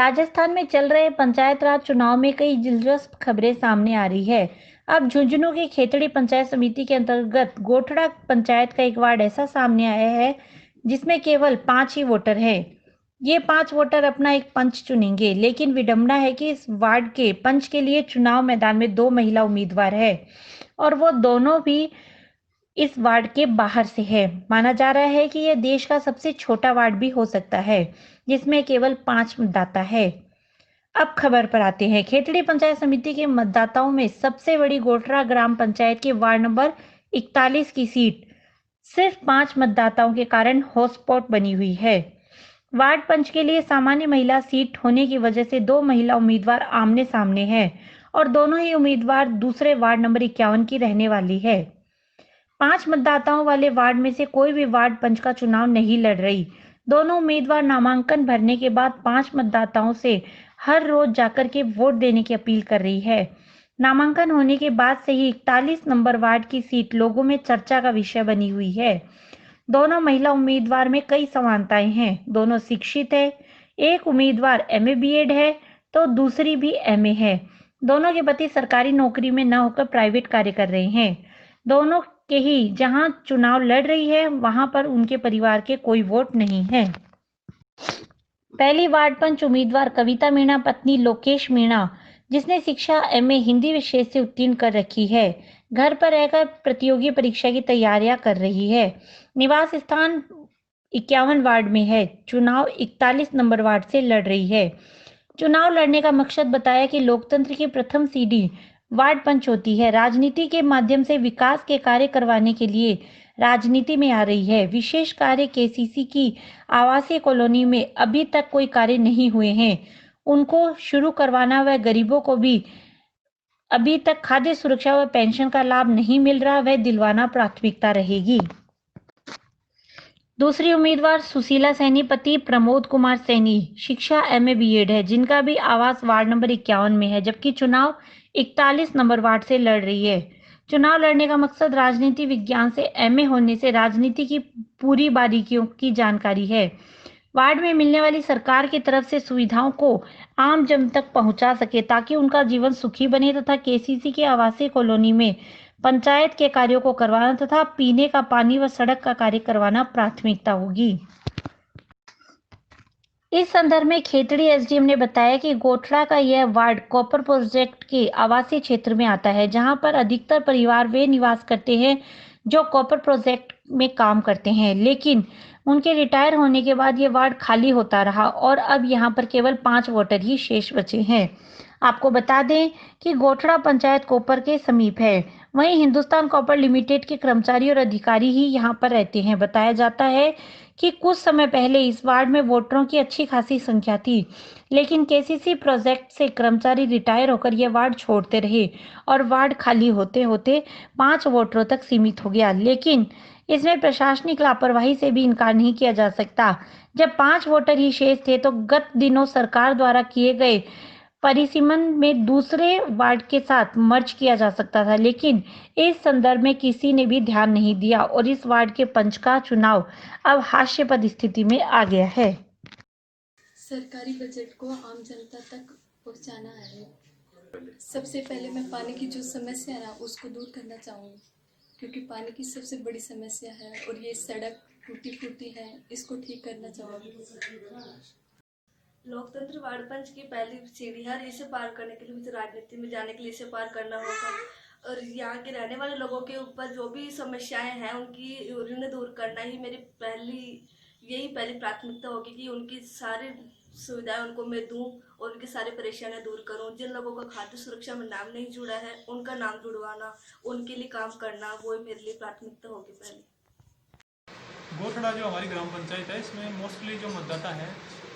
राजस्थान में चल रहे पंचायत राज चुनाव में कई दिलचस्प खबरें सामने आ रही है। अब झुंझुनू की खेतड़ी पंचायत समिति के अंतर्गत गोठड़ा पंचायत का एक वार्ड ऐसा सामने आया है जिसमें केवल 5 ही वोटर हैं। ये 5 वोटर अपना एक पंच चुनेंगे, लेकिन विडंबना है कि इस वार्ड के पंच के लिए चुनाव मैदान में 2 महिला उम्मीदवार है और वो दोनों भी इस वार्ड के बाहर से है। माना जा रहा है कि यह देश का सबसे छोटा वार्ड भी हो सकता है, जिसमें केवल 5 मतदाता है। अब खबर पर आते हैं। खेतड़ी पंचायत समिति के मतदाताओं में सबसे बड़ी गोठरा ग्राम पंचायत के वार्ड नंबर 41 की सीट सिर्फ 5 मतदाताओं के कारण हॉटस्पॉट बनी हुई है। वार्ड पंच के लिए सामान्य महिला सीट होने की वजह से 2 महिला उम्मीदवार आमने सामने हैं और दोनों ही उम्मीदवार दूसरे वार्ड नंबर 51 की रहने वाली है। 5 मतदाताओं वाले वार्ड में से कोई भी वार्ड पंच का चुनाव नहीं लड़ रही। दोनों उम्मीदवार नामांकन भरने के बाद 5 मतदाताओं से हर रोज जाकर के वोट देने की अपील कर रही है। नामांकन होने के बाद से ही 41 नंबर वार्ड की सीट लोगों में चर्चा का विषय बनी हुई है। दोनों महिला उम्मीदवार में कई समानताएं हैं। दोनों शिक्षित है। एक उम्मीदवार एमए बीएड है तो दूसरी भी एमए है। दोनों के पति सरकारी नौकरी में न होकर प्राइवेट कार्य कर रहे हैं। दोनों के ही जहां चुनाव लड़ रही है वहां पर उनके परिवार के कोई वोट नहीं है। पहली वार्ड पंच उम्मीदवार कविता मीणा पत्नी लोकेश मीणा, जिसने शिक्षा एमए हिंदी विषय से उत्तीर्ण कर रखी है, घर पर रहकर प्रतियोगी परीक्षा की तैयारियां कर रही है। निवास स्थान 51 वार्ड में है। चुनाव 41 नंबर वार्ड से लड़ रही है। चुनाव लड़ने का मकसद बताया कि लोकतंत्र की प्रथम सीढ़ी वार्ड पंच होती है। राजनीति के माध्यम से विकास के कार्य करवाने के लिए राजनीति में आ रही है। विशेष कार्य केसीसी की आवासीय कॉलोनी में अभी तक कोई कार्य नहीं हुए हैं, उनको शुरू करवाना व गरीबों को भी अभी तक खाद्य सुरक्षा व पेंशन का लाभ नहीं मिल रहा, वह दिलवाना प्राथमिकता रहेगी। दूसरी उम्मीदवार सुशीला सैनी पति प्रमोद कुमार सैनी, शिक्षा एमए बीएड है, जिनका भी आवास वार्ड नंबर 51 में है, जबकि चुनाव 41 नंबर वार्ड से लड़ रही है। चुनाव लड़ने का मकसद राजनीति विज्ञान से एमए होने से राजनीति की पूरी बारीकियों की जानकारी है। वार्ड में मिलने वाली सरकार की तरफ से सुविधाओं को आम जन तक पहुंचा सके ताकि उनका जीवन सुखी बने तथा केसीसी की आवासीय कॉलोनी में पंचायत के कार्यों को करवाना तथा पीने का पानी व सड़क का कार्य करवाना प्राथमिकता होगी। इस संदर्भ में खेतड़ी एसडीएम ने बताया कि गोठड़ा का यह वार्ड कॉपर प्रोजेक्ट के आवासीय क्षेत्र में आता है, जहां पर अधिकतर परिवार वे निवास करते हैं जो कॉपर प्रोजेक्ट में काम करते हैं, लेकिन उनके रिटायर होने के बाद ये वार्ड खाली होता रहा और अब यहाँ पर केवल 5 वोटर ही शेष बचे हैं। आपको बता दें कि गोठड़ा पंचायत कॉपर के समीप है। वहीं हिंदुस्तान कॉपर लिमिटेड के कर्मचारी और अधिकारी ही यहाँ पर रहते हैं। बताया जाता है कि कुछ समय पहले इस वार्ड में वोटरों की अच्छी खासी संख्या थी, लेकिन केसीसी प्रोजेक्ट से कर्मचारी रिटायर होकर यह वार्ड छोड़ते रहे और वार्ड खाली होते होते 5 वोटरों तक सीमित हो गया। लेकिन इसमें प्रशासनिक लापरवाही से भी इनकार नहीं किया जा सकता। जब 5 वोटर ही शेष थे तो गत दिनों सरकार द्वारा किए गए परिसीमन में दूसरे वार्ड के साथ मर्ज किया जा सकता था, लेकिन इस संदर्भ में किसी ने भी ध्यान नहीं दिया और इस वार्ड के पंच का चुनाव अब हास्यास्पद स्थिति में आ गया है। सरकारी बजट को आम जनता तक पहुंचाना है। सबसे पहले मैं पानी की जो समस्या है ना उसको दूर करना चाहूँगी, क्योंकि पानी की सबसे बड़ी समस्या है और ये सड़क टूटी फूटी है, इसको ठीक करना चाहूँगी। लोकतंत्र वार्ड पंच की पहली सीढ़ी है। इसे पार करने के लिए मुझे राजनीति में जाने के लिए इसे पार करना होगा और यहाँ के रहने वाले लोगों के ऊपर जो भी समस्याएं हैं उन्हें दूर करना ही मेरी पहली प्राथमिकता होगी कि उनकी सारी सुविधाएं उनको मैं दूं और उनकी सारी परेशानियां दूर करूं। जिन लोगों का खाद्य सुरक्षा में नाम नहीं जुड़ा है उनका नाम जुड़वाना, उनके लिए काम करना, वो मेरे लिए प्राथमिकता होगी पहले। गोठड़ा जो हमारी ग्राम पंचायत है, इसमें मोस्टली जो मतदाता है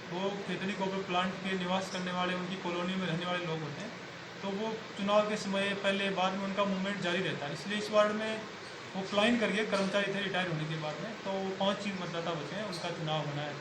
वो खेतड़ी कॉपर प्लांट के निवास करने वाले, उनकी कॉलोनी में रहने वाले लोग होते हैं। तो वो चुनाव के समय पहले बाद में उनका मूवमेंट जारी रहता है, इसलिए इस वार्ड में वो प्लाइन करके कर्मचारी थे रिटायर होने के बाद में, तो 5 ही मतदाता बचे हैं, उनका चुनाव होना है।